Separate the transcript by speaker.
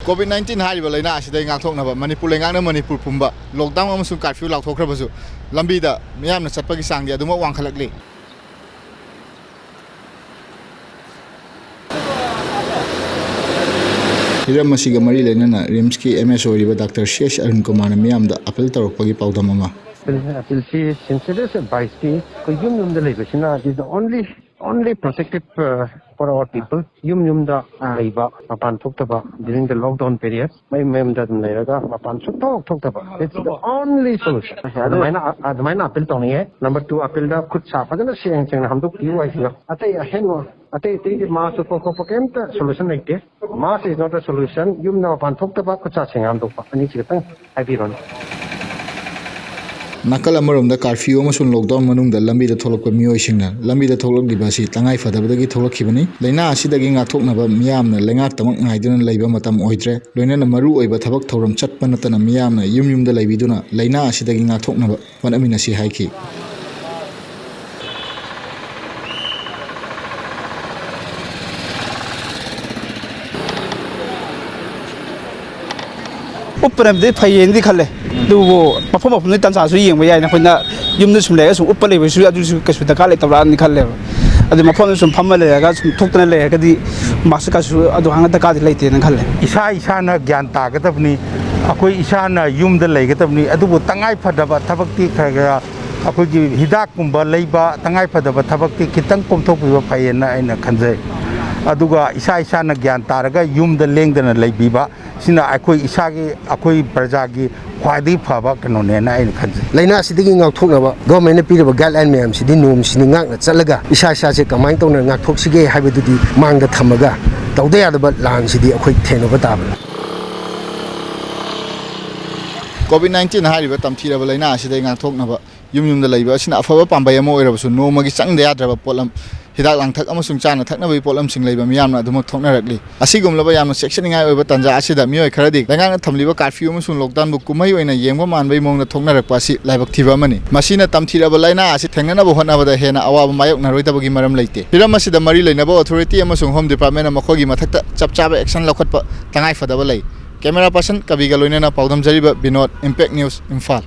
Speaker 1: COVID-19 ꯍꯥꯏꯔꯤꯕ ꯂꯩꯅꯥ ꯑꯁꯤꯗꯒꯤ ꯉꯥꯛꯊꯣꯛꯅꯕ ꯃꯅꯤꯄꯨꯔ ꯂꯩꯉꯥꯛꯅ ꯃꯅꯤꯄꯨꯔ ꯄꯨꯝꯕ ꯂꯣꯛꯗꯥꯎꯟ ꯑꯃꯁꯨꯡ ꯀꯔꯐ꯭ꯌꯨ ꯂꯥꯎꯊꯣꯛꯈ꯭ꯔꯕꯁꯨ ꯂꯝꯕꯤꯗ ꯃꯤꯌꯥꯝꯅ ꯆꯠꯄꯒꯤ ꯆꯥꯡꯗꯤ ꯑꯗꯨꯃꯛ ꯋꯥꯡꯈꯠꯂꯛꯂꯤ꯫ ꯍꯤꯔꯝ ꯑꯁꯤꯒ ꯃꯔꯤ ꯂꯩꯅꯅ ꯔꯤꯝꯁꯀꯤ MS ꯑꯣꯏꯔꯤꯕ ꯗꯥꯛꯇꯔ ꯁꯤ.ꯑꯦꯁ. ꯑꯔꯨꯟ ꯀꯨꯃꯥꯔꯅ ꯃꯤꯌꯥꯝꯗ ꯑꯄꯤꯜ ꯇꯧꯔꯛꯄꯒꯤ ꯄꯥꯎꯗꯝ ꯑꯃ
Speaker 2: appeal sincere advice yum the labor is the only protective for our people. Yum the laiba mapan toktaba during the lockdown period. My mem that neraga mapan toktaba. It's the only solution. Adamina appeal tony. Number 2 appeal da khud safa na sheng cheng hamdu piu ai hiyo. Atai ahenwa atai the mass propaganda solution like this. Mass is not a solution. Yum na mapan toktaba khud sa cheng hamdu pa ani chitang habiron.
Speaker 1: ꯅꯥꯀꯜ ꯑꯃꯔꯣꯝꯗ curfew ꯑꯃꯁꯨꯡ lockdown ꯃꯅꯨꯡꯗ ꯂꯝꯕꯤꯗ ꯊꯣꯛꯂꯛꯄ ꯃꯤꯑꯣꯏꯁꯤꯡꯅ ꯂꯝꯕꯤꯗ ꯊꯣꯛꯂꯛꯂꯤꯕ ꯑꯁꯤ ꯇꯉꯥꯏ ꯐꯗꯕꯗꯒꯤ ꯊꯣꯛꯂꯛꯈꯤꯕꯅꯤ꯫ ꯂꯩꯅꯥ ꯑꯁꯤꯗꯒꯤ ꯉꯥꯛꯊꯣꯛꯅꯕ ꯃꯤꯌꯥꯝꯅ ꯂꯩꯉꯥꯛꯇꯃꯛ ꯉꯥꯏꯗꯨꯅ ꯂꯩꯕ ꯃꯇꯝ ꯑꯣꯏꯗ꯭ꯔꯦ꯫ ꯂꯣꯏꯅꯅ ꯃꯔꯨ ꯑꯣꯏꯕ ꯊꯕꯛ ꯊꯧꯔꯝ ꯆꯠꯄ ꯅꯠꯇꯅ ꯃꯤꯌꯥꯝꯅ ꯌꯨꯝꯗ ꯂꯩꯕꯤꯗꯨꯅ ꯂꯩꯅꯥ ꯑꯁꯤꯗꯒꯤ ꯉꯥꯛꯊꯣꯛꯅꯕ ꯍꯣꯠꯅꯃꯤꯟꯅꯁꯤ ꯍꯥꯏꯈꯤ꯫
Speaker 3: उपरमदे फैयेंदी खले दुबो मफम मफम ने तंसासु येंबा याय ना खैना युमदु सुम लेगा सुम उप्पा लेबसु अदुसु कसु दका ले तबरा नि खले अदु मफम सुम फम लेगा सुम थोक्तन लेगदी मासकासु अदु हांगा दका दि लेते न खले
Speaker 4: इसा ना ज्ञान तागतबनी अखोई इसा ना युमदे लेगतबनी अदुबो तंगाई फदबा थबक्ति खरगा अखोई हिदाक कुंबा लेबा तंगाई फदबा थबक्ति खितंग कोमथोकबिबा फैयेना आइना खंजै अदुगा इसा ना ज्ञान तारगा युमदे लेंगदना लेबिबा सिना अखोई इसागी अखोई प्रजागी ख्वाइदी फबा कनोनेना आइना खंजै
Speaker 2: लाइना सिदिगी ngakthoknaba government piriba guideline mayam sidi norm sini ngakna chalaga isa se kamai tawna ngakthoksigei haibadudi mangda thamaga tawda yadaba lan sidi akhoi thenaba tabana
Speaker 1: COVID-19 ꯍꯥꯏꯔꯤꯕ ꯇꯝꯊꯤꯔꯕ ꯂꯩꯅꯥ ꯑꯁꯤꯗꯒꯤ ꯉꯥꯛꯊꯣꯛꯅꯕ ꯌꯨꯝꯗ ꯂꯩꯕ ꯑꯁꯤꯅ ꯑꯐꯕ ꯄꯥꯝꯕꯩ ꯑꯃ ꯑꯣꯏꯔꯕꯁꯨ ꯅꯣꯡꯃꯒꯤ ꯆꯪꯗ ꯌꯥꯗ꯭ꯔꯕ ꯄꯣꯠꯂꯝ ꯍꯤꯗꯥꯛ ꯂꯥꯡꯊꯛ ꯑꯃꯁꯨꯡ ꯆꯥꯅ ꯊꯛꯅꯕꯒꯤ ꯄꯣꯠꯂꯝꯁꯤꯡ ꯂꯩꯕ ꯃꯤꯌꯥꯝꯅ ꯑꯗꯨꯃꯛ ꯊꯣꯛꯅꯔꯛꯂꯤ꯫ ꯑꯁꯤꯒꯨꯝꯂꯕ ꯌꯥꯝꯅ ꯆꯦꯛꯁꯤꯟꯅꯤꯡꯉꯥꯏ ꯑꯣꯏꯕ ꯇꯥꯟꯖꯥ ꯑꯁꯤꯗ ꯃꯤꯑꯣꯏ ꯈꯔꯗꯤ ꯂꯩꯉꯥꯛꯅ ꯊꯝꯂꯤꯕ ꯀꯥꯔꯐ꯭ꯌꯨ ꯑꯃꯁꯨꯡ ꯂꯣꯛꯗꯥꯎꯟꯕꯨ ꯀꯨꯝꯍꯩ ꯑꯣꯏꯅ ꯌꯦꯡꯕ ꯃꯥꯟꯕꯒꯤ ꯃꯑꯣꯡꯗ ꯊꯣꯛꯅꯔꯛꯄ ꯑꯁꯤ ꯂꯥꯏꯕꯛ ꯊꯤꯕ ꯑꯃꯅꯤ꯫ ꯃꯁꯤꯅ ꯇꯝꯊꯤꯔꯕ ꯂꯩꯅꯥ ꯑꯁꯤ ꯊꯦꯡꯅꯅꯕ ꯍꯣꯠꯅꯕꯗ ꯍꯦꯟꯅ ꯑꯋꯥꯕ ꯃꯥꯌꯣꯛꯅꯔꯣꯏꯗꯕꯒꯤ ꯃꯔꯝ ꯂꯩꯇꯦ꯫ ꯍꯤꯔꯝ ꯑꯁꯤꯗ ꯃꯔꯤ ꯂꯩꯅꯕ ꯑꯣꯊꯣꯔꯤꯇꯤ ꯑꯃꯁꯨꯡ ꯍꯣꯝ ꯗꯤꯄꯥꯔꯠꯃꯦꯟꯠꯅ ꯃꯈꯣꯏꯒꯤ ꯃꯊꯛꯇ ꯆꯞ ꯆꯥꯕ ꯑꯦꯛꯁꯟ ꯂꯧꯈꯠꯄ ꯇꯉꯥꯏ ꯐꯗꯕ ꯂꯩ꯫ ꯀꯦꯃꯦꯔꯥ ꯄꯔꯁꯟ ꯀꯕꯤꯒ ꯂꯣꯏꯅꯅ ꯄꯥꯎꯗꯝꯖꯔꯤꯕ ꯕꯤꯅꯣꯗ, ꯏꯝꯄꯦꯛ ꯅ꯭ꯌꯨꯁ, ꯏꯝꯐꯥꯜ꯫